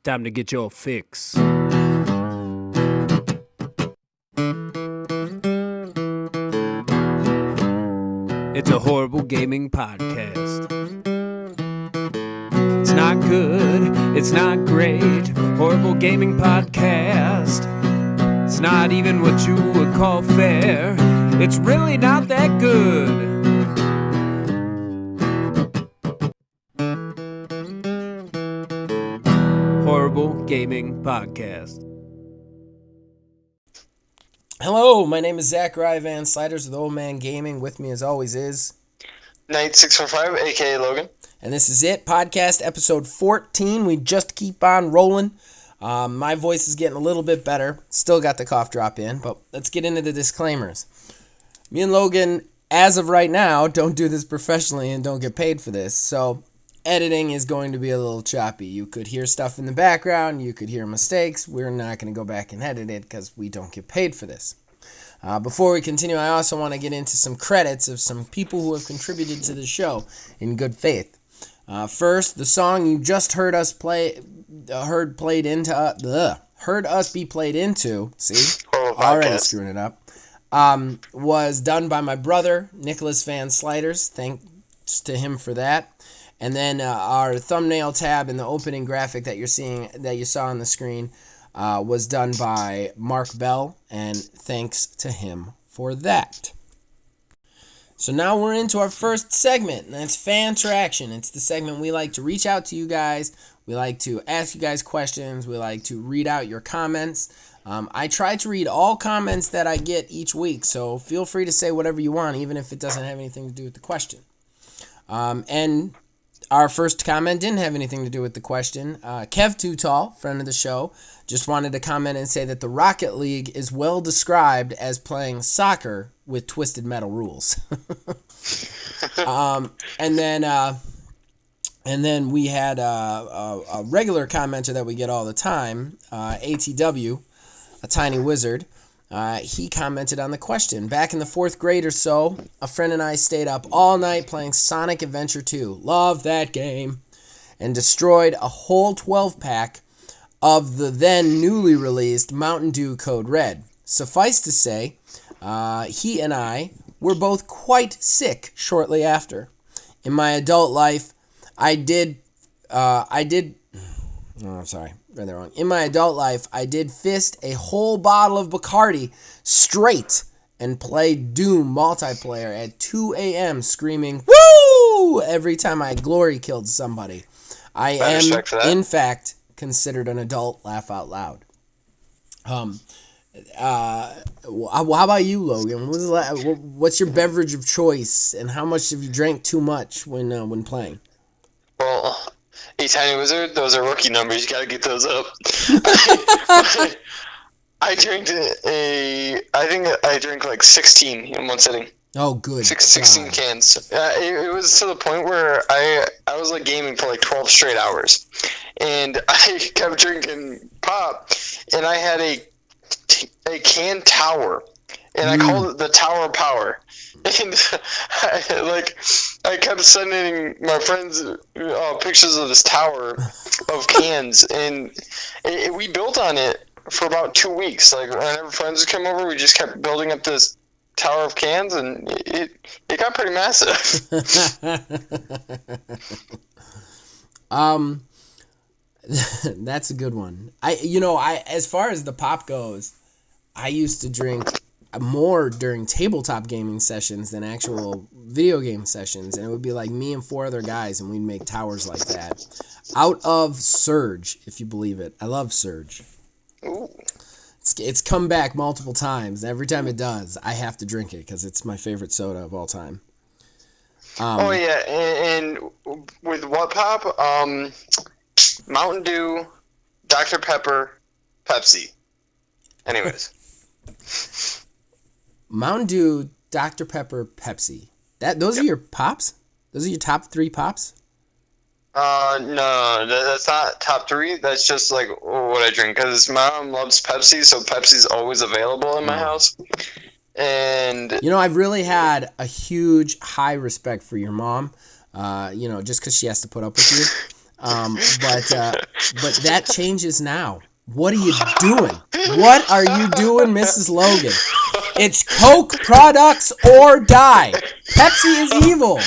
Time to get your fix. It's a horrible gaming podcast. It's not good, it's not great. Horrible gaming podcast. It's not even what you would call fair. It's really not that good. Horrible Gaming Podcast. Hello, my name is Zachariah Van Sliders with Old Man Gaming. With me as always is Knight615, aka Logan. And this is it, podcast episode 14. We just keep on rolling. My voice is getting a little bit better. Still got the cough drop in, but let's get into the disclaimers. Me and Logan, as of right now, don't do this professionally and don't get paid for this, so editing is going to be a little choppy. You could hear stuff in the background, you could hear mistakes. We're not going to go back and edit it because we don't get paid for this. Before we continue, I also want to get into some credits of some people who have contributed to the show in good faith. First, the song you just heard us be played into. See, already screwing it up. Was done by my brother Nicholas Van Sliders. Thanks to him for that. And then our thumbnail tab and the opening graphic that you saw on the screen was done by Mark Bell, and thanks to him for that. So now we're into our first segment, and that's Fan Traction. It's the segment we like to reach out to you guys. We like to ask you guys questions. We like to read out your comments. I try to read all comments that I get each week, so feel free to say whatever you want, even if it doesn't have anything to do with the question. And our first comment didn't have anything to do with the question. Kev Too Tall, friend of the show, just wanted to comment and say that the Rocket League is well described as playing soccer with twisted metal rules. And then we had a regular commenter that we get all the time, ATW, a tiny wizard. He commented on the question. Back in the 4th grade or so, a friend and I stayed up all night playing Sonic Adventure 2. Love that game. And destroyed a whole 12-pack of the then newly released Mountain Dew Code Red. Suffice to say, he and I were both quite sick shortly after. In my adult life, In my adult life, I did fist a whole bottle of Bacardi straight and play Doom multiplayer at 2 a.m. screaming, "Woo!" every time I glory killed somebody. I am, in fact, considered an adult laugh out loud. How about you, Logan? What's your beverage of choice, and how much have you drank too much when playing? Well, a tiny wizard, those are rookie numbers. You gotta get those up. I drank I drank like 16 in one sitting. Oh, good. 16 cans. It was to the point where I was like gaming for like 12 straight hours. And I kept drinking pop, and I had a can tower, and I called it the Tower of Power. And I kept sending my friends pictures of this tower of cans, and we built on it for about 2 weeks. Like, whenever friends would come over, we just kept building up this tower of cans, and it got pretty massive. That's a good one. I as far as the pop goes, I used to drink more during tabletop gaming sessions than actual video game sessions, and it would be like me and 4 other guys, and we'd make towers like that out of Surge, if you believe it. I love Surge. Ooh. It's come back multiple times. Every time it does, I have to drink it because it's my favorite soda of all time. Oh yeah, and with what pop? Mountain Dew, Dr. Pepper, Pepsi. Anyways. Mountain Dew, Dr. Pepper, Pepsi. Those are your pops? Those are your top 3 pops? No, that's not top 3. That's just like what I drink, because my mom loves Pepsi, so Pepsi's always available in my house. And I've really had a huge high respect for your mom. Just because she has to put up with you. But that changes now. What are you doing? What are you doing, Mrs. Logan? It's Coke products or die. Pepsi is evil.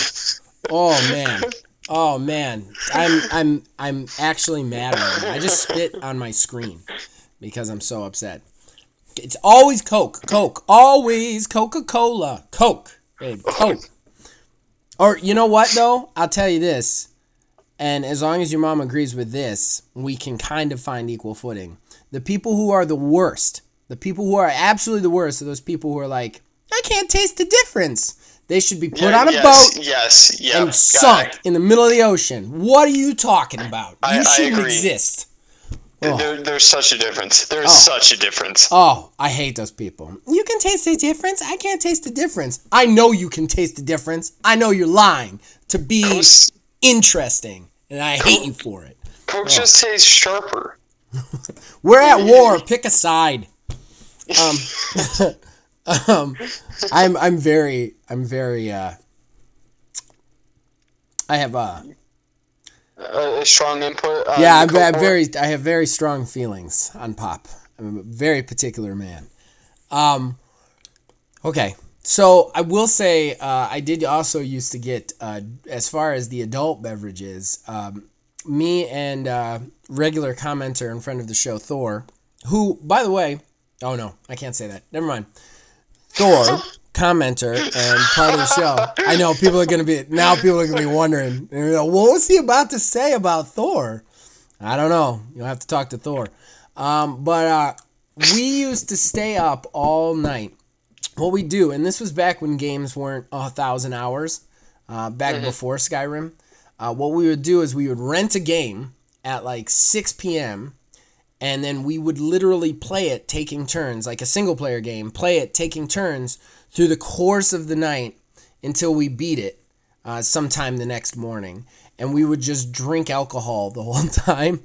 Oh man. I'm actually mad right now. I just spit on my screen because I'm so upset. It's always Coke. Coke. Always Coca-Cola. Coke. Babe, Coke. Or you know what though? I'll tell you this. And as long as your mom agrees with this, we can kind of find equal footing. The people who are the worst, the people who are absolutely the worst, are those people who are like, I can't taste the difference. They should be put on a boat and sunk in the middle of the ocean. What are you talking about? You shouldn't exist. Oh. There's such a difference. There's such a difference. Oh, I hate those people. You can taste the difference? I can't taste the difference. I know you can taste the difference. I know you're lying to be interesting. And I hate you for it. Coke just tastes sharper. We're at war. Pick a side. I'm very. I have a strong input. I have very strong feelings on pop. I'm a very particular man. Okay. So I will say I did also used to get, as far as the adult beverages, me and regular commenter and friend of the show, Thor, who, by the way, oh no, I can't say that. Never mind. Thor, commenter and part of the show. I know people are going to be wondering, what was he about to say about Thor? I don't know. You'll have to talk to Thor. But we used to stay up all night. What we do, and this was back when games weren't 1,000 hours, back before Skyrim. What we would do is we would rent a game at like 6 p.m., and then we would literally play it taking turns, like a single-player game, play it taking turns through the course of the night until we beat it sometime the next morning. And we would just drink alcohol the whole time.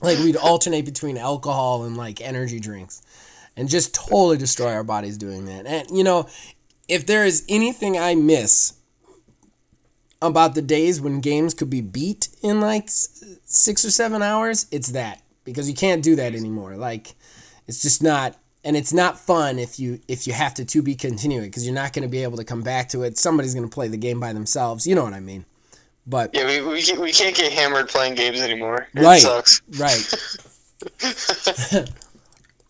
Like, we'd alternate between alcohol and, like, energy drinks. And just totally destroy our bodies doing that. And, you know, if there is anything I miss about the days when games could be beat in, like, 6 or 7 hours, it's that. Because you can't do that anymore. Like, it's just not... And it's not fun if you have to be continue it, because you're not going to be able to come back to it. Somebody's going to play the game by themselves. You know what I mean? But yeah, we can't get hammered playing games anymore. It sucks. Right.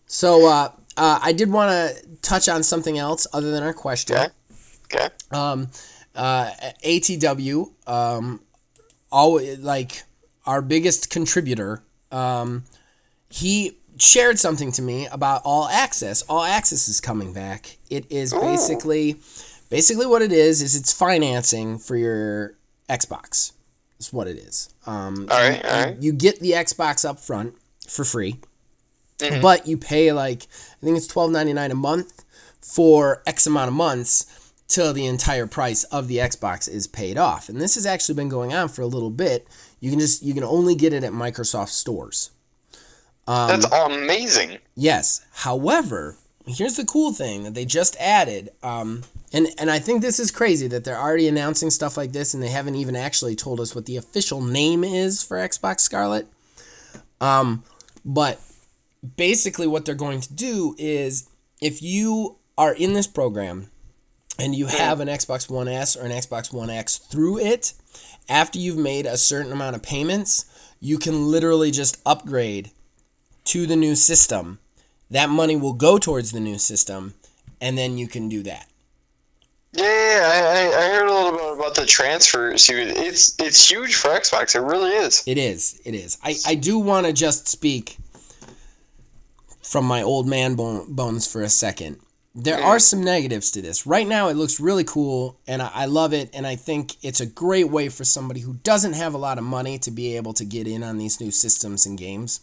So I did want to touch on something else other than our question. Okay. ATW, always, like, our biggest contributor, he shared something to me about All Access. All Access is coming back. It is basically what it is it's financing for your Xbox. That's what it is. All right. You get the Xbox up front for free, but you pay, like, I think it's $12.99 a month for X amount of months till the entire price of the Xbox is paid off. And this has actually been going on for a little bit. You can only get it at Microsoft stores. That's amazing. Yes. However, here's the cool thing that they just added. And I think this is crazy that they're already announcing stuff like this, and they haven't even actually told us what the official name is for Xbox Scarlet. But basically what they're going to do is, if you are in this program and you have an Xbox One S or an Xbox One X through it, after you've made a certain amount of payments, you can literally just upgrade to the new system. That money will go towards the new system, and then you can do that. Yeah, I heard a little bit about the transfer. It's huge for Xbox. It really is. It is. I do want to just speak from my old man bones for a second. There are some negatives to this. Right now, it looks really cool, and I love it, and I think it's a great way for somebody who doesn't have a lot of money to be able to get in on these new systems and games.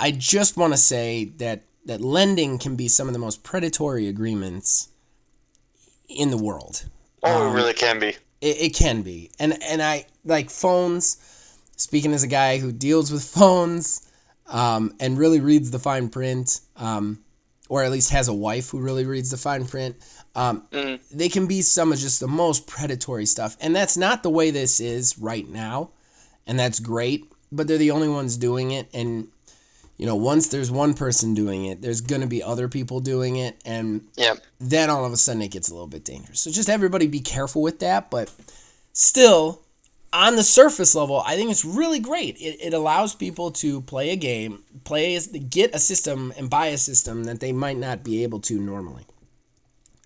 I just want to say that lending can be some of the most predatory agreements in the world. It really can be. It can be. And I like phones, speaking as a guy who deals with phones and really reads the fine print, or at least has a wife who really reads the fine print, they can be some of just the most predatory stuff. And that's not the way this is right now. And that's great. But they're the only ones doing it. And, once there's one person doing it, there's going to be other people doing it. And then all of a sudden it gets a little bit dangerous. So just everybody be careful with that. But still, on the surface level, I think it's really great. It allows people to play a game, get a system, and buy a system that they might not be able to normally.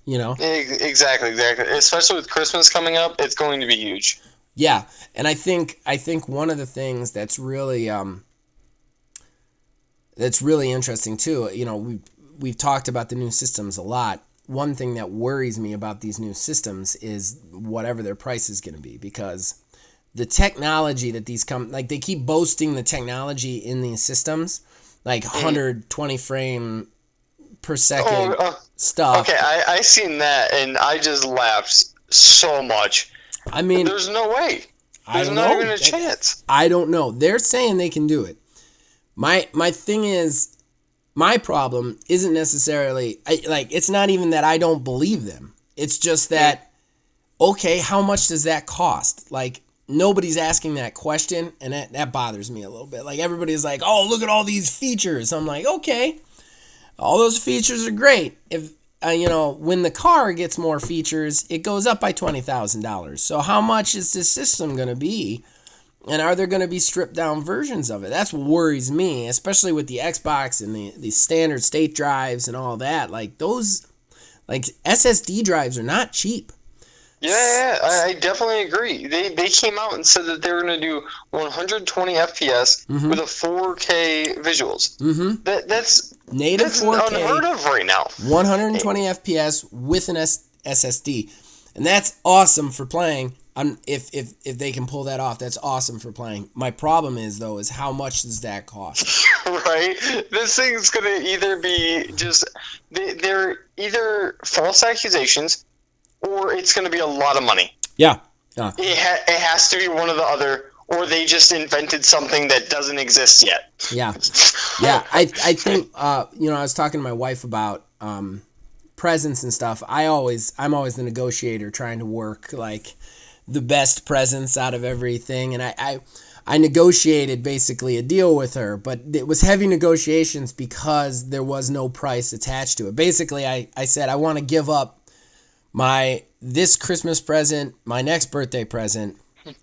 Exactly. Especially with Christmas coming up, it's going to be huge. Yeah, and I think one of the things that's really interesting too. We've talked about the new systems a lot. One thing that worries me about these new systems is whatever their price is going to be, because the technology that they keep boasting the technology in these systems, like 120 frame per second stuff. Okay, I seen that and I just laughed so much. I mean, there's no way. There's not even a chance. I don't know. They're saying they can do it. My thing is, my problem isn't necessarily it's not even that I don't believe them. It's just that, okay, how much does that cost? Like, nobody's asking that question, and that bothers me a little bit. Like, everybody's like, oh, look at all these features. I'm like, okay, all those features are great. If when the car gets more features, it goes up by $20,000. So how much is this system going to be? And are there going to be stripped down versions of it? That's what worries me, especially with the Xbox and the standard state drives and all that. Like, those, SSD drives are not cheap. Yeah, I definitely agree. They came out and said that they were going to do 120 FPS with a 4K visuals. That's native 4K, unheard of right now. 120 FPS with an SSD, and that's awesome for playing. If they can pull that off, that's awesome for playing. My problem is how much does that cost? Right? This thing's going to either be they're either false accusations, or it's going to be a lot of money. Yeah. It has to be one or the other, or they just invented something that doesn't exist yet. Yeah. Yeah. I think, I was talking to my wife about presents and stuff. I'm always the negotiator, trying to work, the best presents out of everything. And I negotiated basically a deal with her, but it was heavy negotiations because there was no price attached to it. Basically, I said, I want to give up this Christmas present, my next birthday present,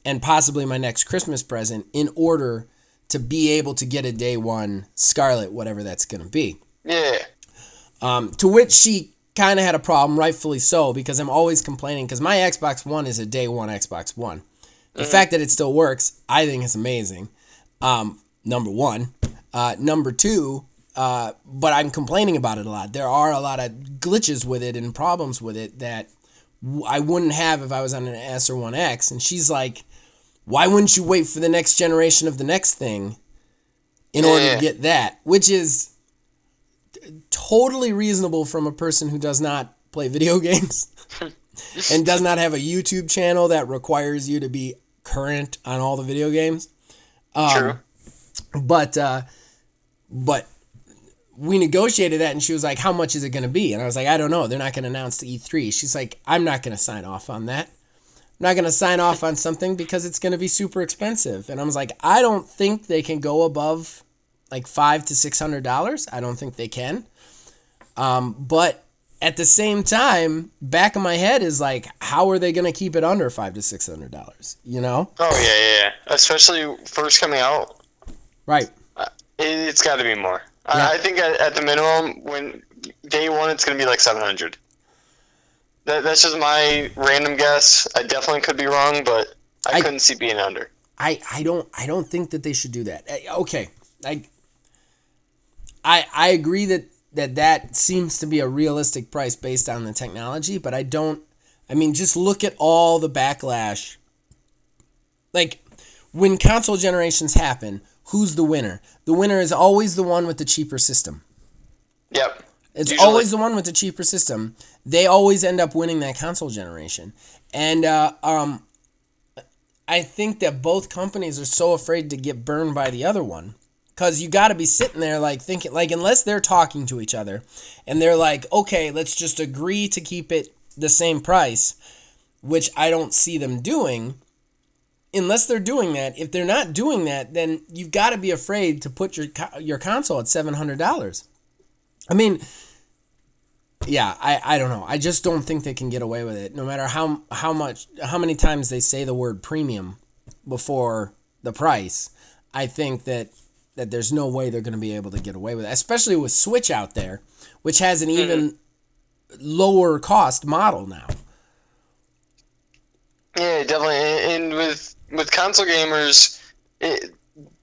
and possibly my next Christmas present in order to be able to get a day one Scarlet, whatever that's going to be. Yeah. To which she kind of had a problem, rightfully so, because I'm always complaining, because my Xbox One is a day one Xbox One. The fact that it still works, I think is amazing. Number one. Number two, but I'm complaining about it a lot. There are a lot of glitches with it and problems with it that I wouldn't have if I was on an S or 1X. And she's like, why wouldn't you wait for the next generation of the next thing in order to get that? Which is totally reasonable from a person who does not play video games and does not have a YouTube channel that requires you to be current on all the video games. True. But we negotiated that, and she was like, how much is it going to be? And I was like, I don't know. They're not going to announce the E3. She's like, I'm not going to sign off on that. I'm not going to sign off on something because it's going to be super expensive. And I was like, I don't think they can go above $500 to $600. I don't think they can. But at the same time, back of my head is like, how are they going to keep it under $500 to $600? Oh yeah. Especially first coming out. Right. It's got to be more. Yeah. I think at the minimum, when day one, it's going to be $700. That's just my random guess. I definitely could be wrong, but I couldn't see being under. I don't think that they should do that. Okay, I agree that seems to be a realistic price based on the technology, but just look at all the backlash. When console generations happen, who's the winner? The winner is always the one with the cheaper system. Yep. It's always the one with the cheaper system. They always end up winning that console generation. And I think that both companies are so afraid to get burned by the other one, Because you got to be sitting there like thinking, like, unless they're talking to each other and they're like, okay, let's just agree to keep it the same price, which I don't see them doing. Unless they're doing that, if they're not doing that, then you've got to be afraid to put your console at $700. I mean, yeah, I don't know. I just don't think they can get away with it. No matter how many times they say the word premium before the price, I think that there's no way they're going to be able to get away with it, especially with Switch out there, which has an even lower cost model now. Yeah, definitely. And with console gamers,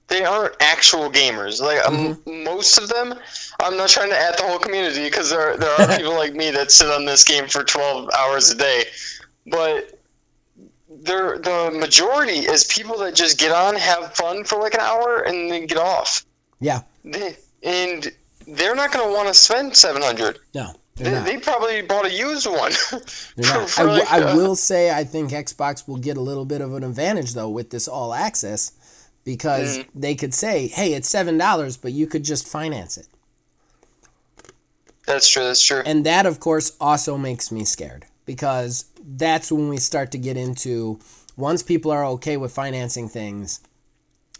they aren't actual gamers. Like most of them, I'm not trying to add the whole community because there are people like me that sit on this game for 12 hours a day, but the majority is people that just get on, have fun for like an hour, and then get off. Yeah. They're not going to want to spend $700. No. They probably bought a used one. I will say I think Xbox will get a little bit of an advantage, though, with this all access, because they could say, hey, it's $7, but you could just finance it. That's true. And that, of course, also makes me scared, because that's when we start to get into, once people are okay with financing things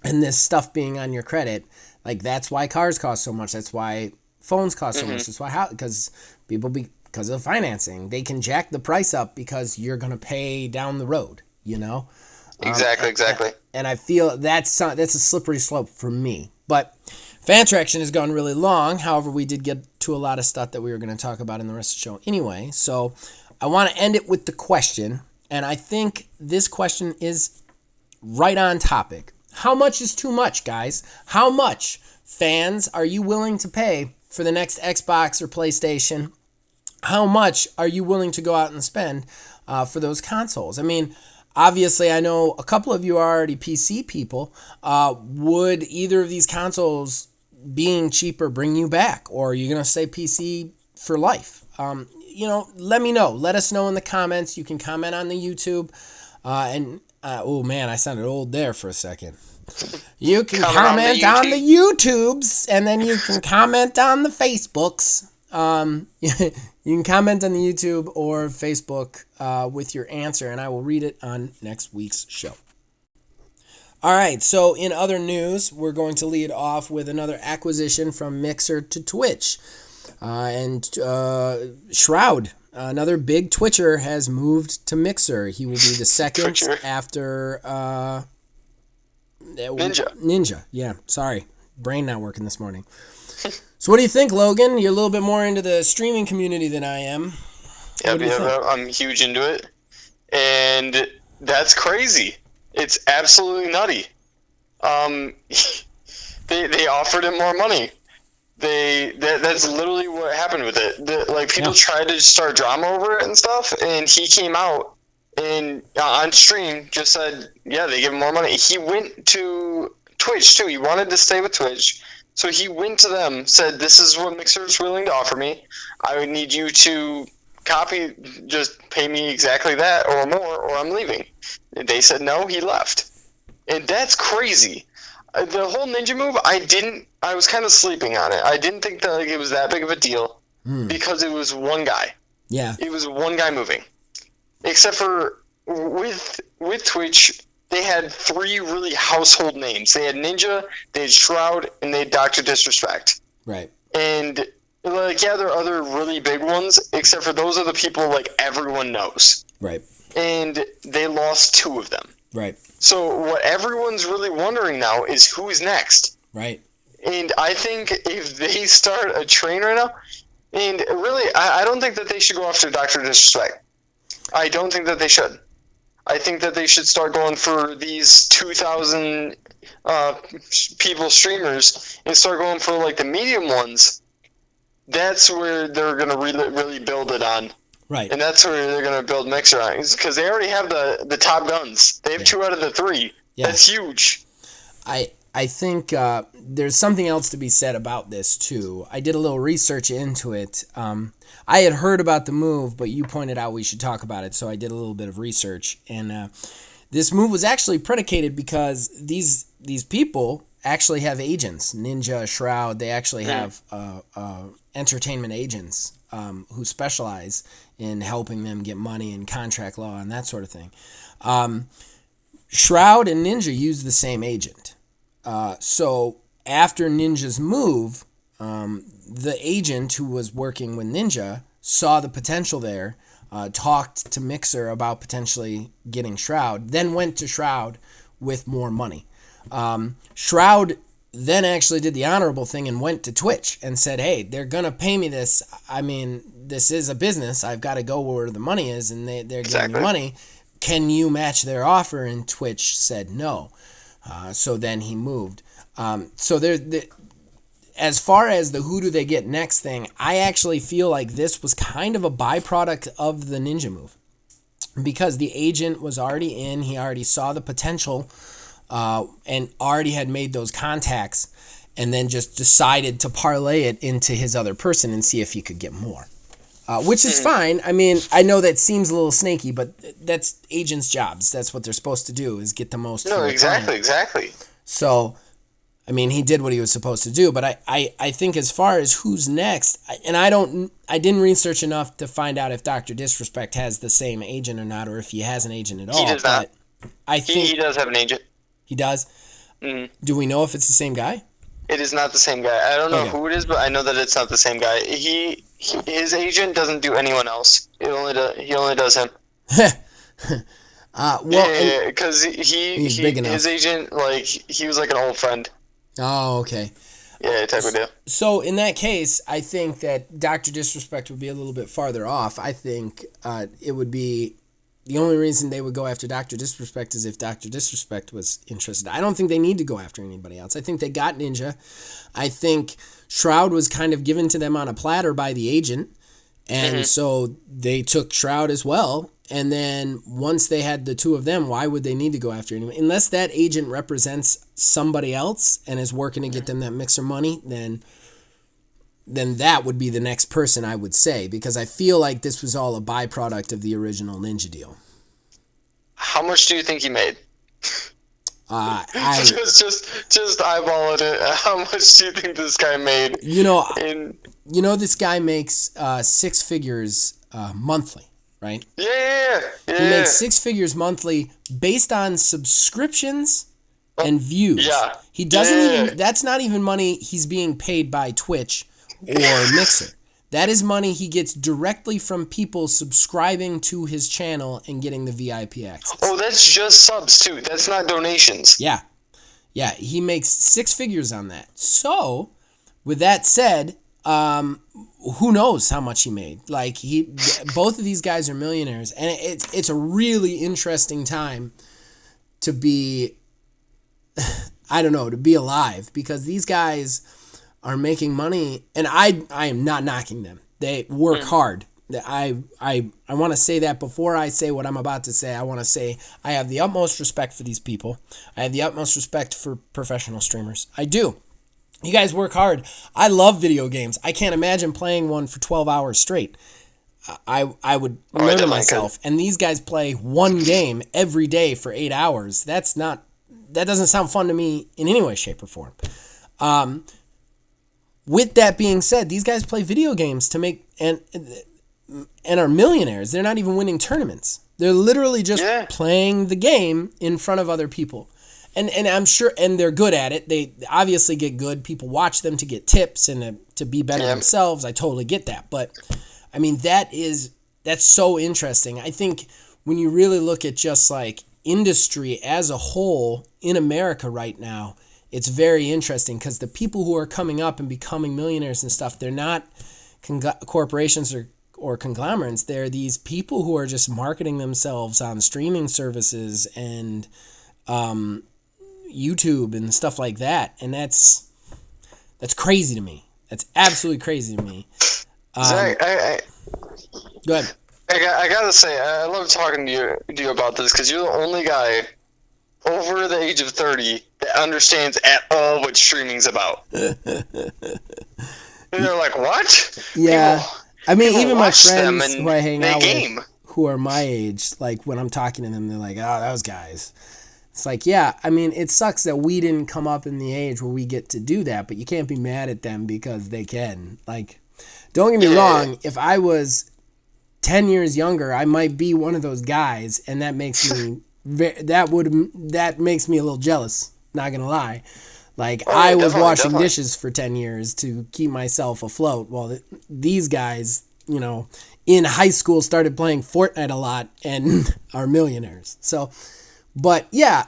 and this stuff being on your credit, like that's why cars cost so much. That's why phones cost so much. That's why because because of financing, they can jack the price up because you're going to pay down the road, you know? Exactly. And I feel that's a slippery slope for me. But fan traction has gone really long. However, we did get to a lot of stuff that we were going to talk about in the rest of the show anyway. So I want to end it with the question. And I think this question is right on topic. How much is too much, guys? How much, fans, are you willing to pay for the next Xbox or PlayStation? How much are you willing to go out and spend for those consoles? I mean, obviously, I know a couple of you are already PC people. Would either of these consoles being cheaper bring you back? Or are you going to stay PC for life? Let me know. Let us know in the comments. You can comment on the YouTube. Oh, man, I sounded old there for a second. You can comment on the YouTubes, and then you can comment on the Facebooks. You can comment on the YouTube or Facebook with your answer, and I will read it on next week's show. All right, so in other news, we're going to lead off with another acquisition from Mixer to Twitch. Shroud, another big Twitcher, has moved to Mixer. He will be the second after Ninja. Yeah, sorry. Brain not working this morning. So what do you think, Logan? You're a little bit more into the streaming community than I am. Yeah, I'm huge into it. And that's crazy. It's absolutely nutty. They offered him more money. That's literally what happened with it. People tried to start drama over it and stuff, and he came out and on stream just said, yeah, they give him more money. He went to Twitch too. He wanted to stay with Twitch, so he went to them, said, this is what Mixer's willing to offer me. I would need you to just pay me exactly that or more, or I'm leaving. They said no, he left. And that's crazy. The whole Ninja move, I was kind of sleeping on it. I didn't think that it was that big of a deal because it was one guy. Yeah. It was one guy moving. Except for with Twitch, they had three really household names. They had Ninja, they had Shroud, and they had Dr. Disrespect. Right. And there are other really big ones, except for those are the people everyone knows. Right. And they lost two of them. Right. So what everyone's really wondering now is who is next. Right. And I think if they start a train right now, and really, I don't think that they should go after Dr. Disrespect. I don't think that they should. I think that they should start going for these 2,000 people streamers and start going for the medium ones. That's where they're going to really build it on. Right. And that's where they're going to build Mixer on. Because they already have the top guns. They have 2 out of the 3. Yeah. That's huge. I think there's something else to be said about this, too. I did a little research into it. I had heard about the move, but you pointed out we should talk about it, so I did a little bit of research. And this move was actually predicated because these people actually have agents. Ninja, Shroud, they actually have entertainment agents who specialize in helping them get money and contract law and that sort of thing. Shroud and Ninja use the same agent. So after Ninja's move, the agent who was working with Ninja saw the potential there, talked to Mixer about potentially getting Shroud, then went to Shroud with more money. Shroud then actually did the honorable thing and went to Twitch and said, hey, they're going to pay me this. I mean, this is a business. I've got to go where the money is, and they're giving me money. Can you match their offer? And Twitch said no. So then he moved. So as far as the who do they get next thing, I actually feel like this was kind of a byproduct of the Ninja move. Because the agent was already in, he already saw the potential and already had made those contacts, and then just decided to parlay it into his other person and see if he could get more. Which is fine. I mean, I know that seems a little snaky, but that's agents' jobs. That's what they're supposed to do, is get the most. No, exactly. So, I mean, he did what he was supposed to do. But I think as far as who's next, and I didn't research enough to find out if Dr. Disrespect has the same agent or not, or if he has an agent at all. He does not. I think he does have an agent. He does? Mm-hmm. Do we know if it's the same guy? It is not the same guy. I don't know who it is, but I know that it's not the same guy. His agent doesn't do anyone else. He only does him. Because he's big enough. His agent, like, he was like an old friend. Oh, okay. Yeah, type of deal. So in that case, I think that Dr. Disrespect would be a little bit farther off. I think it would be the only reason they would go after Dr. Disrespect is if Dr. Disrespect was interested. I don't think they need to go after anybody else. I think they got Ninja. I think Shroud was kind of given to them on a platter by the agent, and so they took Shroud as well. And then once they had the two of them, why would they need to go after anyone? Unless that agent represents somebody else and is working to get them that Mixer money, then that would be the next person, I would say, because I feel like this was all a byproduct of the original Ninja deal. How much do you think he made? Just eyeballing it. How much do you think this guy made? This guy makes 6 figures monthly, right? Yeah. He makes 6 figures monthly based on subscriptions and views. Yeah. He doesn't even. That's not even money he's being paid by Twitch or Mixer. That is money he gets directly from people subscribing to his channel and getting the VIP access. Oh, that's just subs too. That's not donations. Yeah, he makes 6 figures on that. So, with that said, who knows how much he made? Like, both of these guys are millionaires, and it's a really interesting time to be, to be alive, because these guys are making money, and I am not knocking them. They work hard. I want to say that before I say what I'm about to say. I want to say I have the utmost respect for these people. I have the utmost respect for professional streamers. I do. You guys work hard. I love video games. I can't imagine playing one for 12 hours straight. I would murder myself. And these guys play one game every day for 8 hours. That doesn't sound fun to me in any way, shape, or form. With that being said, these guys play video games to make and are millionaires. They're not even winning tournaments. They're literally just playing the game in front of other people. And I'm sure, and they're good at it. They obviously get good. People watch them to get tips and to be better themselves. I totally get that. But I mean, that's so interesting. I think when you really look at just like industry as a whole in America right now, it's very interesting, because the people who are coming up and becoming millionaires and stuff, they're not corporations or conglomerates. They're these people who are just marketing themselves on streaming services and YouTube and stuff like that. And that's crazy to me. That's absolutely crazy to me. Zach, go ahead. I gotta say, I love talking to you about this, because you're the only guy over the age of 30 that understands at all what streaming's about. And they're like, what? Yeah. Even my friends who I hang out with who are my age, like when I'm talking to them, they're like, oh, those guys. It's like, yeah, I mean, it sucks that we didn't come up in the age where we get to do that, but you can't be mad at them because they can. Like, don't get me wrong, if I was 10 years younger, I might be one of those guys, and that makes me that makes me a little jealous, not gonna lie. Like, I was washing dishes for 10 years to keep myself afloat, while these guys, you know, in high school started playing Fortnite a lot and are millionaires. So, but yeah,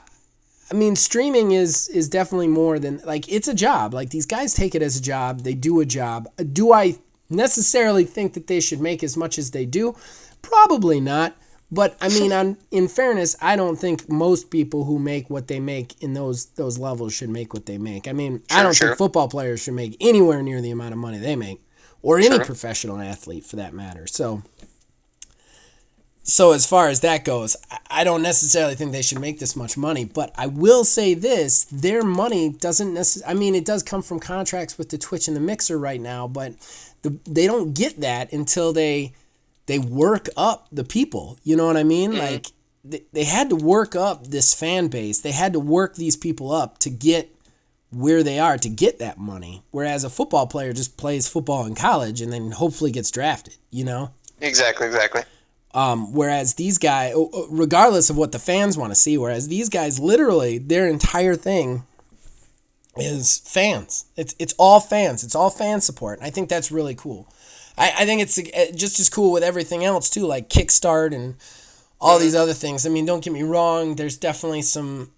I mean, streaming is definitely more than, like, it's a job. Like, these guys take it as a job. They do a job. Do I necessarily think that they should make as much as they do? Probably not. But I mean, in fairness, I don't think most people who make what they make in those levels should make what they make. I mean, I don't think football players should make anywhere near the amount of money they make, or any professional athlete for that matter. So as far as that goes, I don't necessarily think they should make this much money. But I will say this: their money doesn't necessarily. I mean, it does come from contracts with the Twitch and the Mixer right now, but they don't get that until they work up the people. You know what I mean? Like, they had to work up this fan base. They had to work these people up to get where they are, to get that money. Whereas a football player just plays football in college and then hopefully gets drafted, you know? Exactly. Whereas these guys, regardless of what the fans want to see, whereas these guys, literally, their entire thing is fans. It's all fans. It's all fan support. And I think that's really cool. I think it's just as cool with everything else, too, like Kickstart and all these other things. I mean, don't get me wrong. There's definitely some...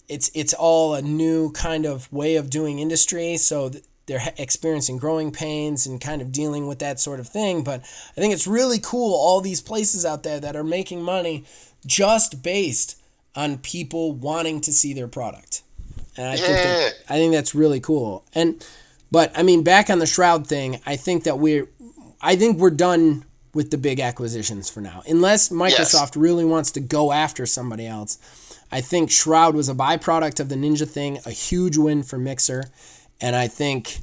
It's all a new kind of way of doing industry, so they're experiencing growing pains and kind of dealing with that sort of thing. But I think it's really cool, all these places out there that are making money just based on people wanting to see their product. And I think that's really cool. But I mean, back on the Shroud thing, I think we're done with the big acquisitions for now. Unless Microsoft really wants to go after somebody else. I think Shroud was a byproduct of the Ninja thing, a huge win for Mixer. And I think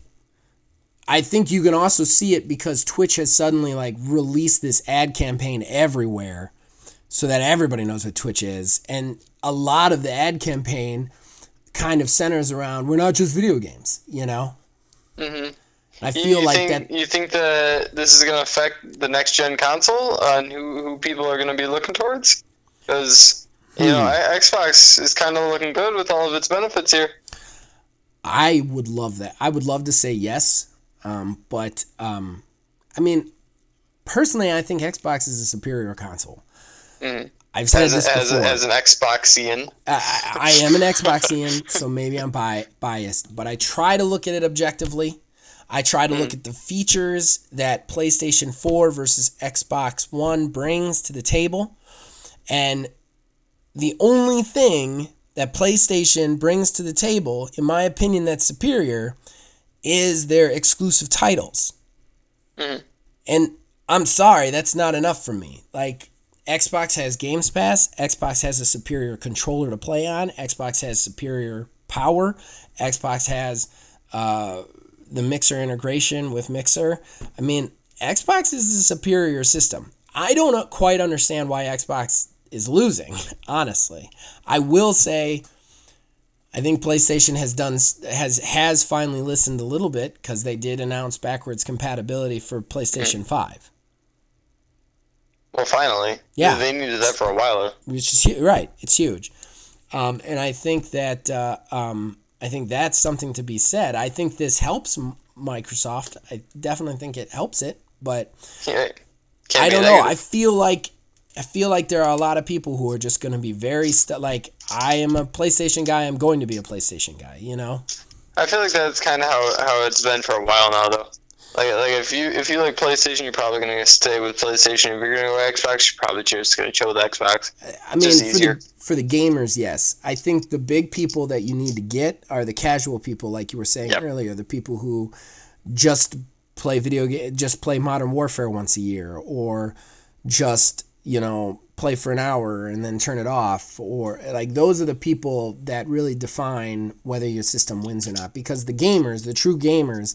you can also see it because Twitch has suddenly, like, released this ad campaign everywhere so that everybody knows what Twitch is. And a lot of the ad campaign kind of centers around, we're not just video games, you know? Mm-hmm. I feel You think that this is going to affect the next gen console and who people are going to be looking towards? Because, you know, Xbox is kind of looking good with all of its benefits here. I would love that. I would love to say yes, but I mean, personally, I think Xbox is a superior console. Mm-hmm. I've said this before. As an Xboxian. I am an Xboxian, so maybe I'm biased, but I try to look at it objectively. I try to look at the features that PlayStation 4 versus Xbox One brings to the table, and the only thing that PlayStation brings to the table, in my opinion, that's superior, is their exclusive titles. Mm. And I'm sorry, that's not enough for me. Like, Xbox has Games Pass, Xbox has a superior controller to play on, Xbox has superior power, Xbox has the Mixer integration with Mixer. I mean, Xbox is a superior system. I don't quite understand why Xbox is losing, honestly. I will say, I think PlayStation has finally listened a little bit, because they did announce backwards compatibility for PlayStation 5. Well, finally. Yeah. They needed that for a while. Which is right. It's huge. And I think that I think that's something to be said. I think this helps Microsoft. I definitely think it helps it, but I don't know. I feel like there are a lot of people who are just going to be very like, I am a PlayStation guy. I'm going to be a PlayStation guy. You know. I feel like that's kind of how it's been for a while now, though. Like if you like PlayStation, you're probably gonna stay with PlayStation. If you're gonna go Xbox, you're probably just gonna chill with Xbox. I mean, for the gamers, yes. I think the big people that you need to get are the casual people, like you were saying earlier. The people who just play just play Modern Warfare once a year, or just, you know, play for an hour and then turn it off, or like those are the people that really define whether your system wins or not. Because the gamers, the true gamers,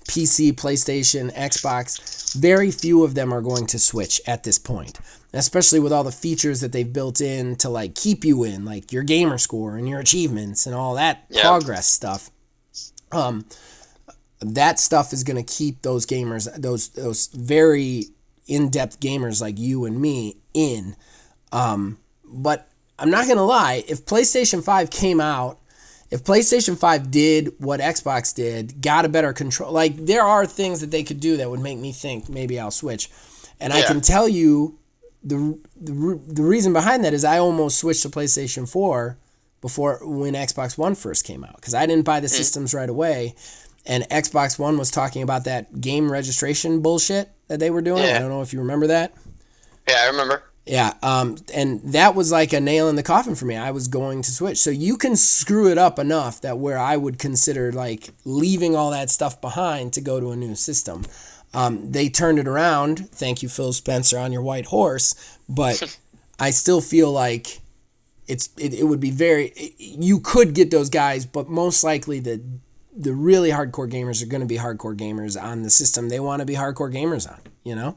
PC, PlayStation, Xbox, very few of them are going to switch at this point, especially with all the features that they've built in to like keep you in, like your gamer score and your achievements and all that progress stuff. That stuff is going to keep those gamers, those very in-depth gamers like you and me in. But I'm not going to lie, if PlayStation 5 came out, if PlayStation 5 did what Xbox did, got a better control, like there are things that they could do that would make me think maybe I'll switch. And I can tell you the reason behind that is I almost switched to PlayStation 4 when Xbox One first came out, because I didn't buy the systems right away. And Xbox One was talking about that game registration bullshit that they were doing. I don't know if you remember that. Yeah, I remember. Yeah, and that was like a nail in the coffin for me. I was going to switch. So you can screw it up enough that where I would consider like leaving all that stuff behind to go to a new system. They turned it around. Thank you, Phil Spencer, on your white horse. But I still feel like it would be you could get those guys, but most likely the really hardcore gamers are going to be hardcore gamers on the system they want to be hardcore gamers on, you know?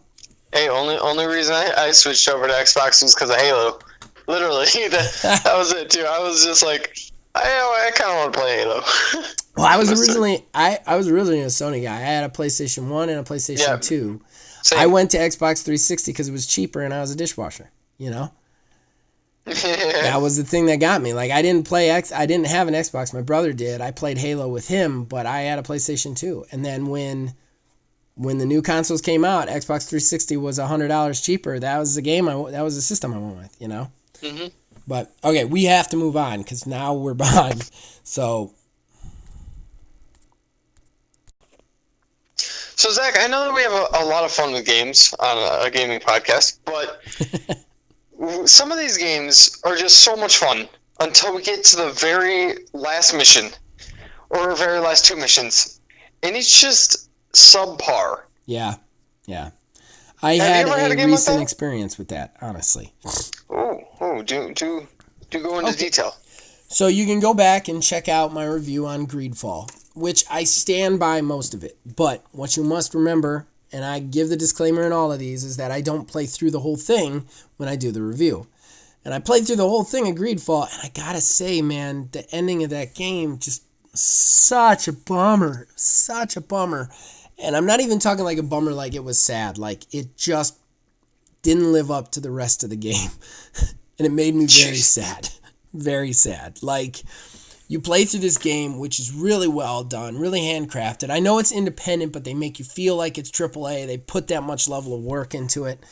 Hey, only reason I switched over to Xbox was because of Halo. Literally, that was it too. I was just like, I kind of want to play Halo. Well, I was originally a Sony guy. I had a PlayStation 1 and a PlayStation 2. Same. I went to Xbox 360 because it was cheaper and I was a dishwasher, you know? That was the thing that got me. Like I didn't have an Xbox. My brother did. I played Halo with him, but I had a PlayStation 2. And then when the new consoles came out, Xbox 360 was $100 cheaper. That was the game. That was the system I went with, you know. Mm-hmm. But okay, we have to move on because now we're behind. So Zach, I know that we have a lot of fun with games on a gaming podcast, but some of these games are just so much fun until we get to the very last mission or very last two missions, and it's just subpar. Yeah. I had a recent experience with that, honestly. Do go into detail. So you can go back and check out my review on Greedfall, which I stand by most of it. But what you must remember, and I give the disclaimer in all of these, is that I don't play through the whole thing when I do the review. And I played through the whole thing of Greedfall, and I gotta say, man, the ending of that game, just such a bummer. Such a bummer. And I'm not even talking like a bummer like it was sad. Like, it just didn't live up to the rest of the game. And it made me very sad. Very sad. Like, you play through this game, which is really well done, really handcrafted. I know it's independent, but they make you feel like it's AAA. They put that much level of work into it.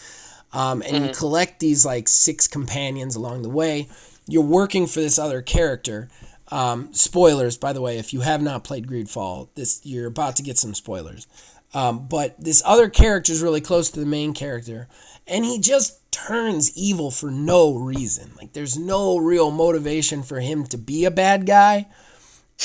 And you collect these, like, 6 companions along the way. You're working for this other character. Spoilers, by the way, if you have not played Greedfall, you're about to get some spoilers. But this other character is really close to the main character, and he just turns evil for no reason. Like, there's no real motivation for him to be a bad guy.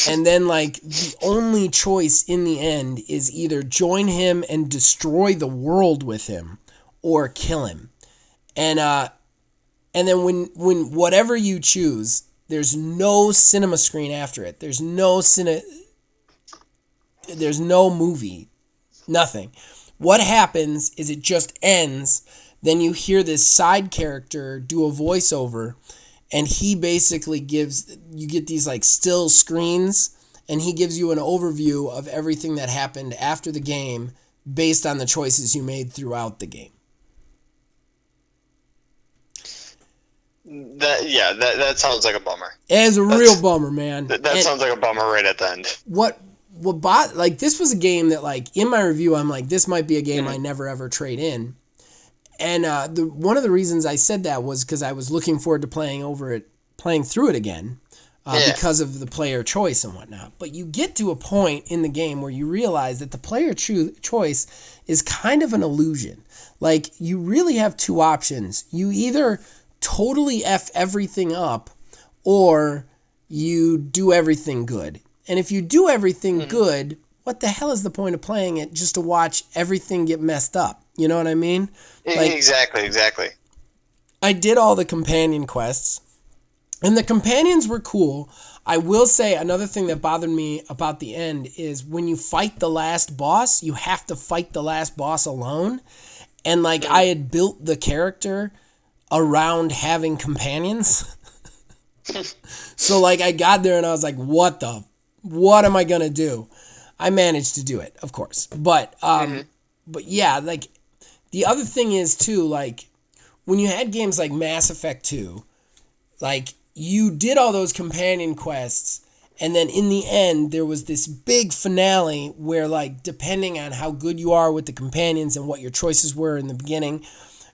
And then, like, the only choice in the end is either join him and destroy the world with him, or kill him. And then when whatever you choose, there's no cinema screen after it. There's no movie. Nothing. What happens is it just ends. Then you hear this side character do a voiceover, and he basically you get these like still screens, and he gives you an overview of everything that happened after the game based on the choices you made throughout the game. That sounds like a bummer. It's a real bummer, man. That sounds like a bummer right at the end. This was a game that, like, in my review, I'm like, this might be a game I never ever trade in. And one of the reasons I said that was because I was looking forward to playing through it again, because of the player choice and whatnot. But you get to a point in the game where you realize that the player choice is kind of an illusion. Like, you really have two options. You either totally F everything up, or you do everything good. And if you do everything good, what the hell is the point of playing it just to watch everything get messed up? You know what I mean? Like, exactly. I did all the companion quests, and the companions were cool. I will say another thing that bothered me about the end is when you fight the last boss, you have to fight the last boss alone. And like I had built the character around having companions. So like I got there and I was like, what am I going to do? I managed to do it, of course. But yeah, like the other thing is too, like when you had games like Mass Effect 2, like you did all those companion quests, and then in the end there was this big finale where, like, depending on how good you are with the companions and what your choices were in the beginning,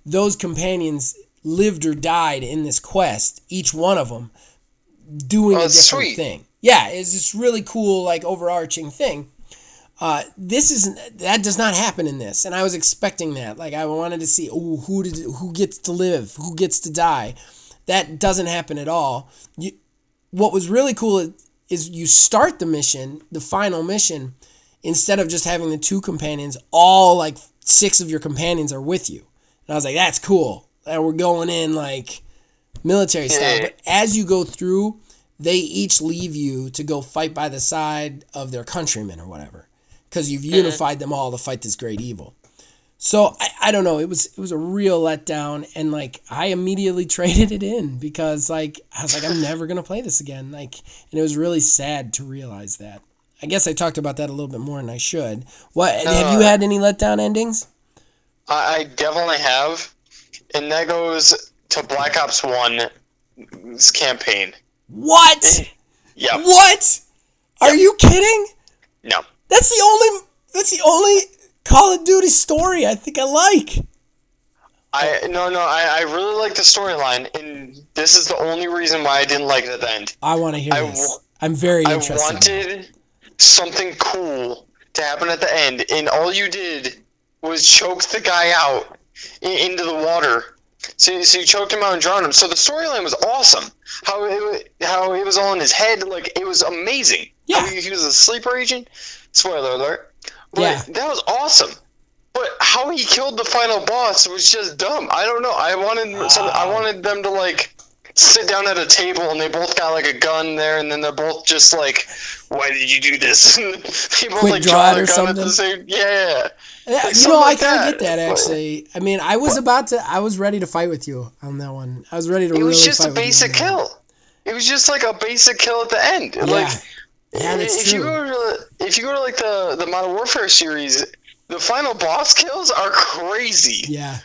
those companions lived or died in this quest, each one of them doing a different thing. Yeah, it's this really cool, like, overarching thing. That does not happen in this, and I was expecting that. Like, I wanted to see who gets to live, who gets to die. That doesn't happen at all. What was really cool is you start the mission, the final mission, instead of just having the two companions, all like 6 of your companions are with you. And I was like, that's cool. And we're going in like military style. But as you go through, they each leave you to go fight by the side of their countrymen or whatever, because you've unified them all to fight this great evil. So I don't know. It was a real letdown, and like I immediately traded it in because like I was like, I'm never gonna play this again. Like, and it was really sad to realize that. I guess I talked about that a little bit more than I should. What have you had any letdown endings? I definitely have, and that goes to Black Ops 1's campaign. What? Yeah. What? Are you kidding? No. That's the only Call of Duty story I think I like. I really like the storyline, and this is the only reason why I didn't like it at the end. I want to hear this. I'm very interested. I wanted something cool to happen at the end, and all you did was choke the guy out into the water. So you choked him out and drowned him. So the storyline was awesome. How it was all in his head, like it was amazing. Yeah. How he was a sleeper agent. Spoiler alert. But yeah. That was awesome. But how he killed the final boss was just dumb. I don't know. I wanted them to like sit down at a table and they both got like a gun there, and then they're both just like, "Why did you do this?" They both Quick like draw draw or their gun something. at the same. Yeah. Like, I kind of get that actually. I mean, I was ready to fight with you on that one. I was ready to. It was really just a basic kill. It was just like a basic kill at the end. Yeah. Like, yeah, that's if true. you go to like the Modern Warfare series, the final boss kills are crazy. Yeah.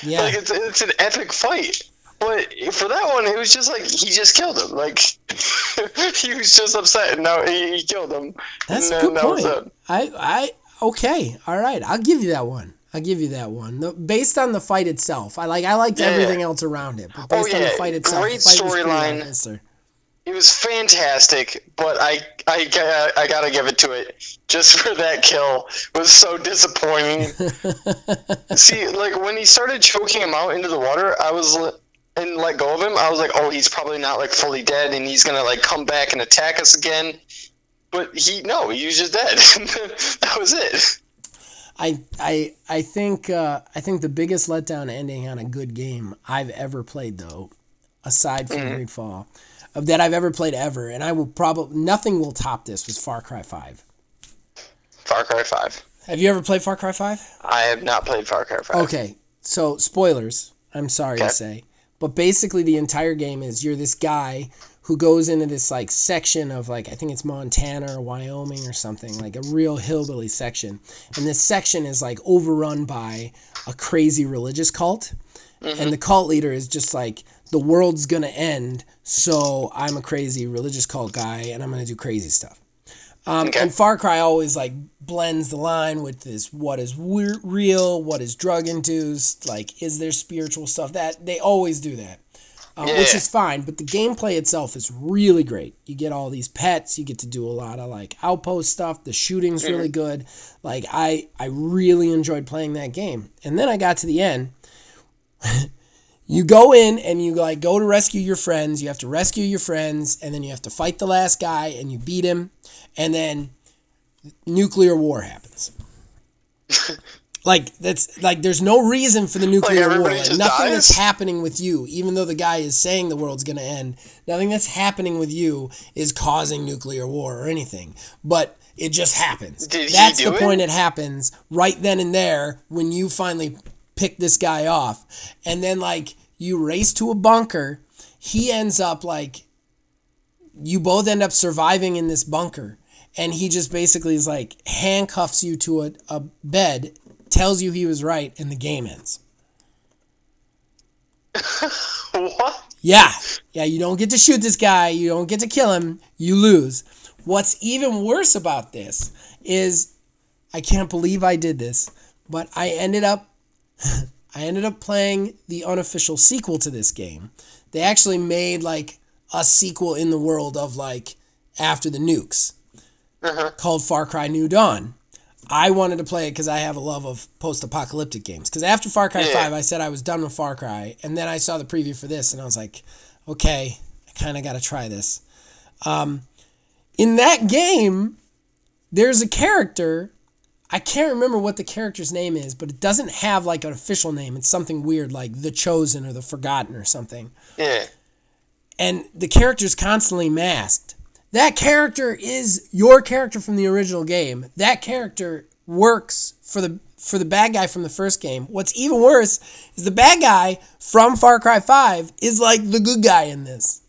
Yeah. Like it's an epic fight. But for that one, it was just like he just killed him. Like he was just upset, and now he killed him. That's a good point. Okay, all right. I'll give you that one. Based on the fight itself, I liked everything else around it. But based on the fight itself, great storyline. It was fantastic, but I gotta give it to it just for that kill. It was so disappointing. See, like when he started choking him out into the water, and let go of him, I was like, oh, he's probably not like fully dead, and he's gonna like come back and attack us again. But he was just dead. That was it. I think the biggest letdown ending on a good game I've ever played, though, aside from Greedfall, that I've ever played ever, and I will nothing will top this, was Far Cry 5. Far Cry 5. Have you ever played Far Cry 5? I have not played Far Cry 5. Okay, so spoilers, I'm sorry to say. But basically the entire game is you're this guy who goes into this like section of like, I think it's Montana or Wyoming or something, like a real hillbilly section. And this section is like overrun by a crazy religious cult. Mm-hmm. And the cult leader is just like, the world's going to end, so I'm a crazy religious cult guy and I'm going to do crazy stuff. And Far Cry always like blends the line with this, what is real, what is drug induced, like is there spiritual stuff, that they always do that, which is fine, but the gameplay itself is really great. You get all these pets, you get to do a lot of like outpost stuff, the shooting's really good. Like I really enjoyed playing that game. And then I got to the end. You go in and you like go to rescue your friends. You have to rescue your friends, and then you have to fight the last guy, and you beat him, and then nuclear war happens. Like, that's like, there's no reason for the nuclear war. Like, just nothing dies? that's happening with you, even though the guy is saying the world's going to end, nothing that's happening with you is causing nuclear war or anything. But it just happens. That's the point. It happens right then and there when you finally pick this guy off. And then, like, you race to a bunker. He ends up, like, you both end up surviving in this bunker. And he just basically is like, handcuffs you to a bed, tells you he was right, and the game ends. What? Yeah, you don't get to shoot this guy. You don't get to kill him. You lose. What's even worse about this is, I can't believe I did this, but I ended up playing the unofficial sequel to this game. They actually made, like, a sequel in the world of, like, after the nukes, called Far Cry New Dawn. I wanted to play it because I have a love of post-apocalyptic games. Because after Far Cry 5, I said I was done with Far Cry, and then I saw the preview for this, and I was like, okay, I kind of got to try this. In that game, there's a character, I can't remember what the character's name is, but it doesn't have, like, an official name. It's something weird, like The Chosen or The Forgotten or something. Yeah. And the character's constantly masked. That character is your character from the original game. That character works for the bad guy from the first game. What's even worse is the bad guy from Far Cry 5 is like the good guy in this.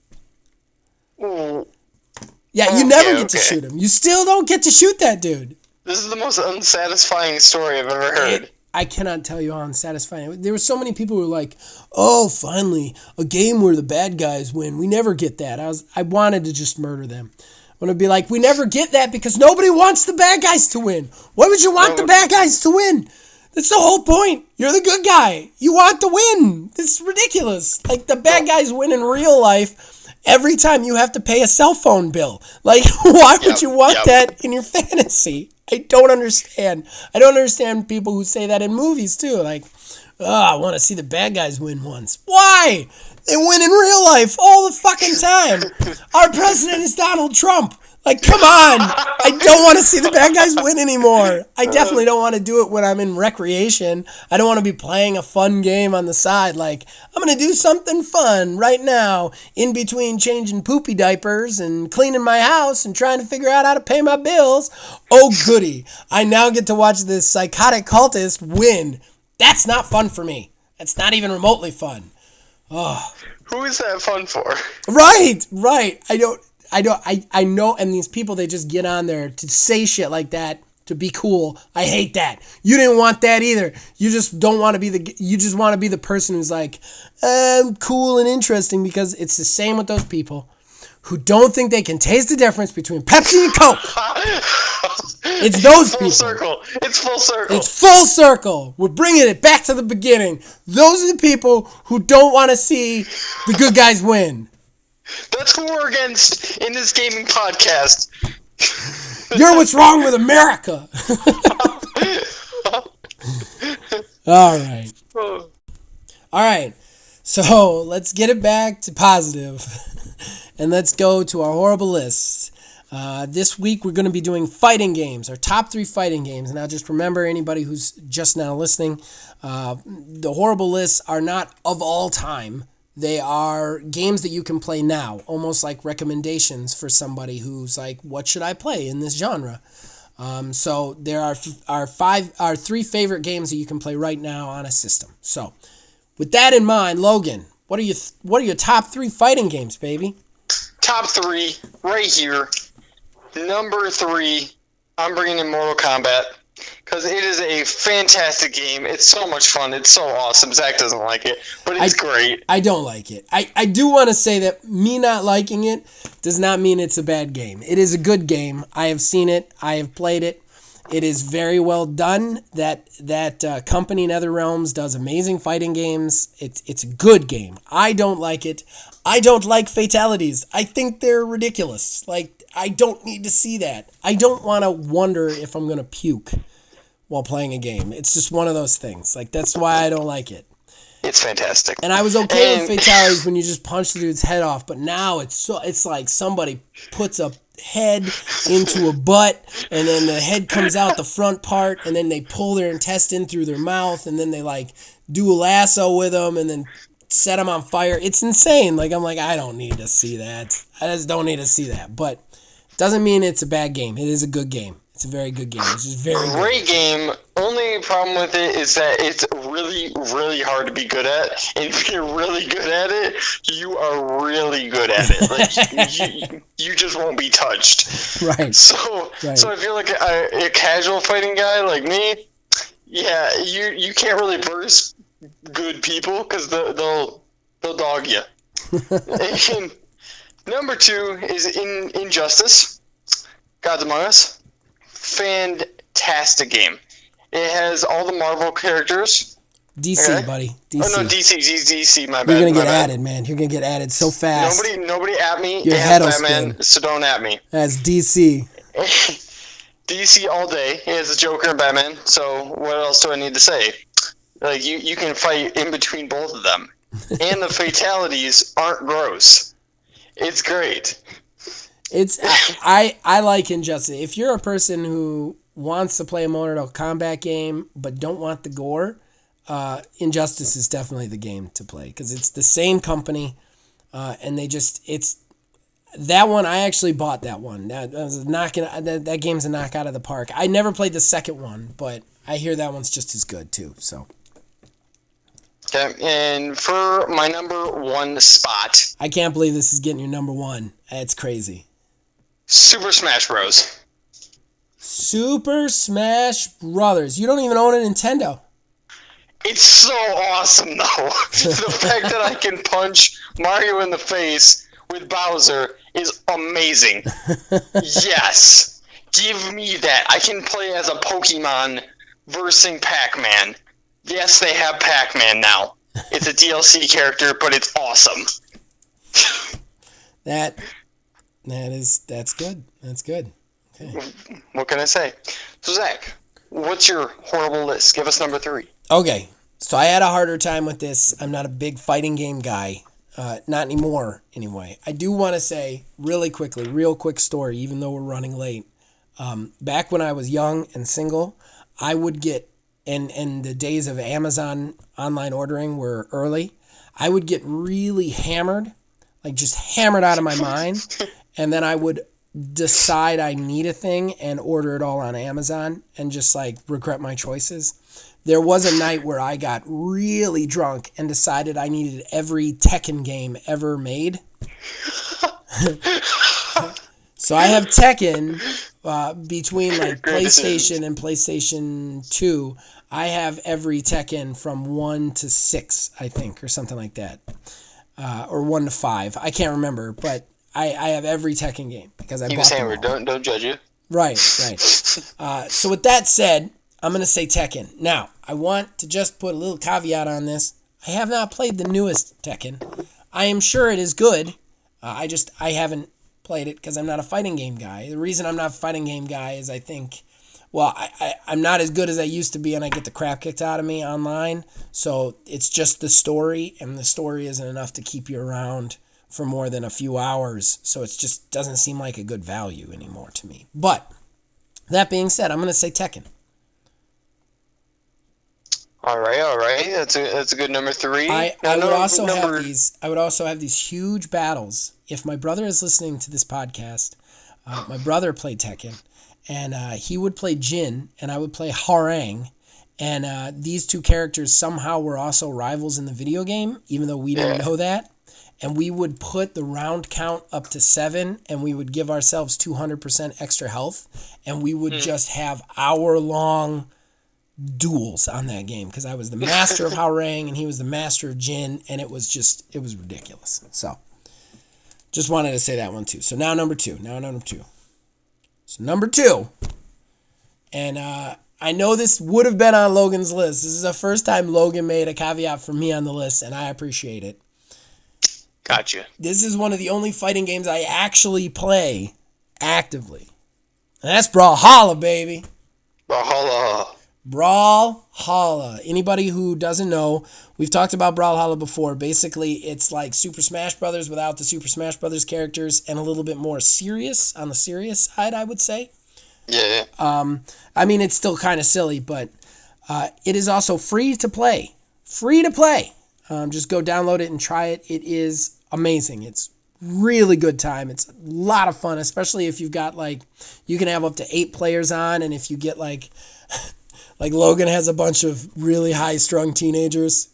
Yeah, you never get to shoot him. You still don't get to shoot that dude. This is the most unsatisfying story I've ever heard. I cannot tell you how unsatisfying. There were so many people who were like, "Oh, finally, a game where the bad guys win. We never get that." I wanted to just murder them. I want to be like, we never get that because nobody wants the bad guys to win. Why would you want the bad guys to win? That's the whole point. You're the good guy. You want to win. This is ridiculous. Like, the bad guys win in real life every time you have to pay a cell phone bill. Like, why would you want that in your fantasy? I don't understand. I don't understand people who say that in movies, too. Like, I want to see the bad guys win once. Why? They win in real life all the fucking time. Our president is Donald Trump. Like, come on. I don't want to see the bad guys win anymore. I definitely don't want to do it when I'm in recreation. I don't want to be playing a fun game on the side. Like, I'm going to do something fun right now in between changing poopy diapers and cleaning my house and trying to figure out how to pay my bills. Oh, goody. I now get to watch this psychotic cultist win. That's not fun for me. That's not even remotely fun. Oh. Who is that fun for? Right. I know, and these people, they just get on there to say shit like that to be cool. I hate that. You didn't want that either. You just don't want to be you just want to be the person who's like, I'm cool and interesting, because it's the same with those people who don't think they can taste the difference between Pepsi and Coke. It's those people. It's full circle. It's full circle. We're bringing it back to the beginning. Those are the people who don't want to see the good guys win. That's who we're against in this gaming podcast. You're what's wrong with America. All right. So let's get it back to positive, and let's go to our horrible lists. This week we're going to be doing fighting games, our top 3 fighting games. Now just remember, anybody who's just now listening, the horrible lists are not of all time. They are games that you can play now, almost like recommendations for somebody who's like, what should I play in this genre? So there are 3 favorite games that you can play right now on a system. So with that in mind, Logan, what are your top 3 fighting games, baby? Top 3 right here. Number 3, I'm bringing in Mortal Kombat, because it is a fantastic game. It's so much fun. It's so awesome. Zach doesn't like it, but it's great. I don't like it. I do want to say that me not liking it does not mean it's a bad game. It is a good game. I have seen it. I have played it. It is very well done. That company, NetherRealms, does amazing fighting games. It's a good game. I don't like it. I don't like fatalities. I think they're ridiculous. Like, I don't need to see that. I don't want to wonder if I'm going to puke while playing a game. It's just one of those things. Like, that's why I don't like it. It's fantastic. And I was okay with fatalities when you just punch the dude's head off, but now it's like somebody puts a head into a butt, and then the head comes out the front part, and then they pull their intestine through their mouth, and then they like do a lasso with them, and then set them on fire. It's insane. Like, I'm like, I don't need to see that. I just don't need to see that. But doesn't mean it's a bad game. It is a good game. It's a very good game. It's just very great good. Game. Only problem with it is that it's really, really hard to be good at. And if you're really good at it, you are really good at it. Like you just won't be touched. Right. So if you're like a casual fighting guy like me, yeah, you can't really verse good people because they'll dog you. And number 2 is Injustice. Gods Among Us. Fantastic game. It has all the Marvel characters. DC, okay? Buddy. DC. Oh, no, DC, my bad. You're going to get added, man. You're going to get added so fast. Nobody at me. Your head will spin. So don't at me. That's DC. DC all day. It has the Joker and Batman, so what else do I need to say? Like, you can fight in between both of them. And the fatalities aren't gross. It's great. I like Injustice. If you're a person who wants to play a Mortal Kombat game but don't want the gore, Injustice is definitely the game to play because it's the same company, and it's that one. I actually bought that one. That game's a knock out of the park. I never played the second one, but I hear that one's just as good too. So. Okay, and for my number 1 spot, I can't believe this is getting your number 1. It's crazy. Super Smash Bros. Super Smash Brothers. You don't even own a Nintendo. It's so awesome, though. The fact that I can punch Mario in the face with Bowser is amazing. Yes. Give me that. I can play as a Pokemon versing Pac-Man. Yes, they have Pac-Man now. It's a DLC character, but it's awesome. That's good. That's good. Okay. What can I say? So, Zach, what's your horrible list? Give us number 3. Okay. So I had a harder time with this. I'm not a big fighting game guy. Not anymore, anyway. I do want to say, real quick story, even though we're running late. Back when I was young and single, I would get, and the days of Amazon online ordering were early, I would get really hammered, like just hammered out of my mind, and then I would decide I need a thing and order it all on Amazon and just like regret my choices. There was a night where I got really drunk and decided I needed every Tekken game ever made. So I have Tekken between like PlayStation and PlayStation 2. I have every Tekken from 1 to 6, I think, or something like that. Or 1 to 5. I can't remember, but I have every Tekken game because I bought them all. Don't judge you. Right. So with that said, I'm going to say Tekken. Now, I want to just put a little caveat on this. I have not played the newest Tekken. I am sure it is good. I haven't played it because I'm not a fighting game guy. The reason I'm not a fighting game guy is I think, I'm not as good as I used to be and I get the crap kicked out of me online. So it's just the story, and the story isn't enough to keep you around for more than a few hours. So it just doesn't seem like a good value anymore to me. But that being said, I'm going to say Tekken. All right. That's a good number 3. I would also have these huge battles. If my brother is listening to this podcast, my brother played Tekken, and he would play Jin, and I would play Harang, and these two characters somehow were also rivals in the video game, even though we didn't know that. And we would put the round count up to 7, and we would give ourselves 200% extra health, and we would just have hour-long duels on that game because I was the master of Harang and he was the master of Jin, and it was ridiculous. So just wanted to say that one too. So now number 2. So number 2, and I know this would have been on Logan's list. This is the first time Logan made a caveat for me on the list, and I appreciate it. Gotcha. This is one of the only fighting games I actually play actively, and that's Brawlhalla, baby. Brawlhalla. Brawlhalla. Anybody who doesn't know, we've talked about Brawlhalla before. Basically, it's like Super Smash Brothers without the Super Smash Brothers characters and a little bit more serious, on the serious side, I would say. Yeah. I mean, it's still kind of silly, but it is also free to play. Free to play. Just go download it and try it. It is amazing. It's really good time. It's a lot of fun, especially if you've got you can have up to 8 players on, and if you get like Logan has a bunch of really high-strung teenagers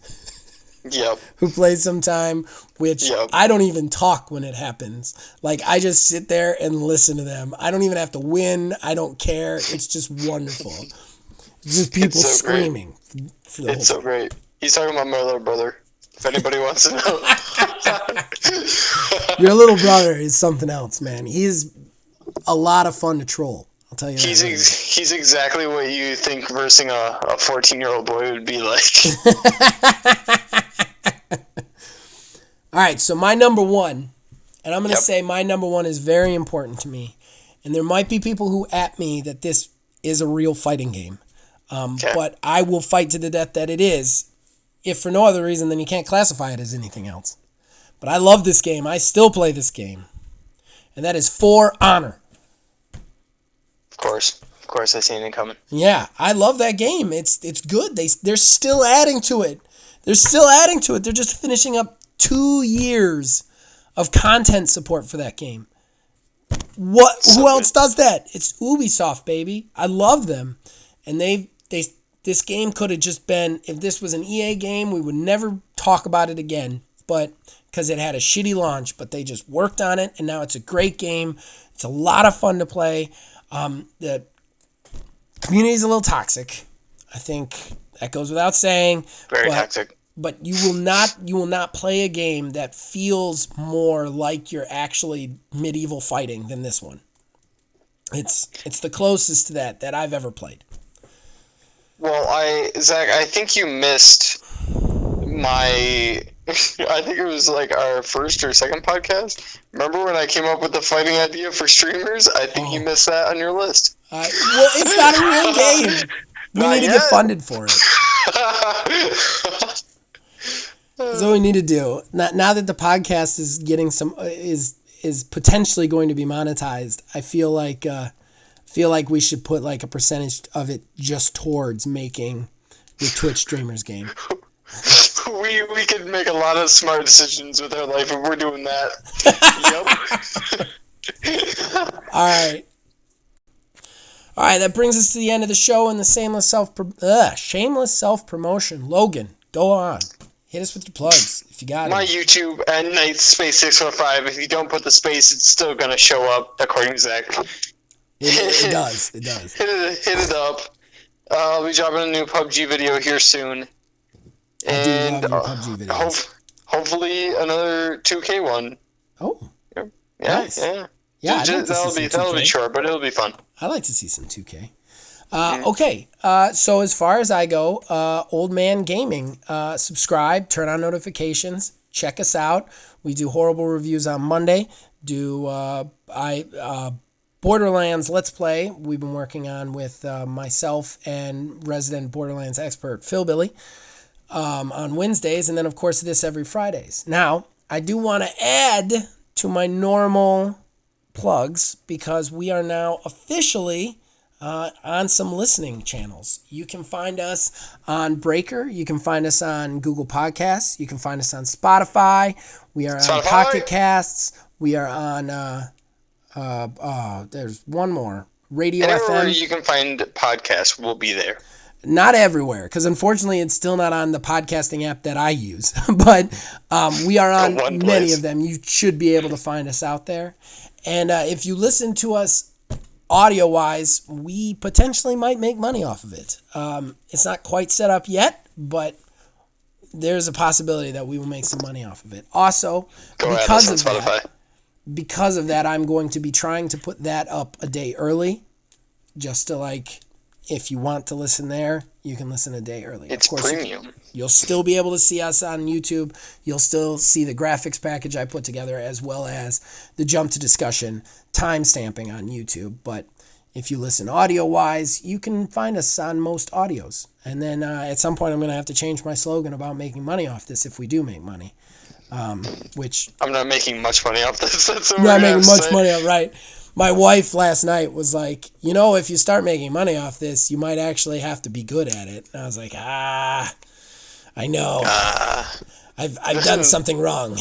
Yep. who play sometime, which I don't even talk when it happens. I just sit there and listen to them. I don't even have to win. I don't care. It's just wonderful. It's just people screaming. It's so great. He's talking about my little brother, if anybody wants to know. Your little brother is something else, man. He's a lot of fun to troll. I'll tell you that. He's exactly what you think versing a 14-year-old boy would be like. All right, so my number one, and I'm going to say my number one is very important to me. And there might be people who at me that this is a real fighting game. But I will fight to the death that it is, if for no other reason than you can't classify it as anything else. But I love this game. I still play this game. And that is For Honor. Of course, I seen it coming. Yeah, I love that game. It's good. They're still adding to it. They're just finishing up 2 years of content support for that game. Who else does that? It's Ubisoft, baby. I love them. And this game could have just been, if this was an EA game, we would never talk about it again. But because it had a shitty launch, but they just worked on it, and now it's a great game. It's a lot of fun to play. The community is a little toxic. I think that goes without saying. Very toxic. But you will not play a game that feels more like you're actually medieval fighting than this one. It's the closest to that I've ever played. Well, Zach, I think you missed I think it was our first or second podcast. Remember when I came up with the fighting idea for streamers? I think you missed that on your list. Well, it's not a real game. We need to get funded for it. That's what we need to do. Now that the podcast is getting is potentially going to be monetized, I feel like we should put a percentage of it just towards making the Twitch streamers game. We could make a lot of smart decisions with our life if we're doing that. Yep. All right, that brings us to the end of the show and the shameless self-promotion. Logan, go on. Hit us with your plugs if you got My it. YouTube at Night Space 615. If you don't put the space, it's still gonna show up according to Zach. It does. Hit it up. I'll be dropping a new PUBG video here soon. And PUBG videos. Hopefully another 2K one. Oh. Yeah. Nice. Yeah. Yeah, that'll be short, but it'll be fun. I'd like to see some 2K. Okay, so as far as I go, Old Man Gaming, subscribe, turn on notifications, check us out. We do horrible reviews on Monday. Borderlands Let's Play we've been working on with myself and resident Borderlands expert Phil Billy on Wednesdays, and then of course this every Fridays. Now, I do want to add to my normal plugs because we are now officially on some listening channels. You can find us on Breaker. You can find us on Google Podcasts. You can find us on Spotify. We are on Pocket Casts. We are on, there's one more, Radio Anywhere FM. you can find podcasts, we'll be there. Not everywhere, because unfortunately it's still not on the podcasting app that I use. But we are on many of them. You should be able to find us out there. And if you listen to us audio-wise, we potentially might make money off of it. It's not quite set up yet, but there's a possibility that we will make some money off of it. Also, because of that, I'm going to be trying to put that up a day early, just to if you want to listen there, you can listen a day early. It's of course, premium. You'll still be able to see us on YouTube. You'll still see the graphics package I put together, as well as the jump to discussion time stamping on YouTube. But If you listen audio-wise, you can find us on most audios. And then at some point, I'm going to have to change my slogan about making money off this if we do make money. Which I'm not making much money off this. That's what I'm not we're gonna making much say. money off, right? My wife last night was like, if you start making money off this, you might actually have to be good at it. And I was like, I know. I've done something wrong.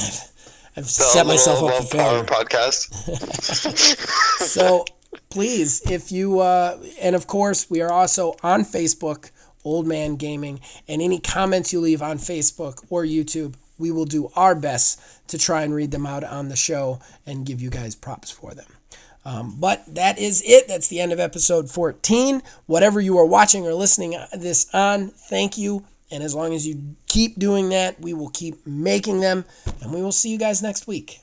I've set myself up for failure. Podcast. So please, if you and of course we are also on Facebook, Old Man Gaming, and any comments you leave on Facebook or YouTube, we will do our best to try and read them out on the show and give you guys props for them. But that is it. That's the end of episode 14. Whatever you are watching or listening this on, thank you. And as long as you keep doing that, we will keep making them. And we will see you guys next week.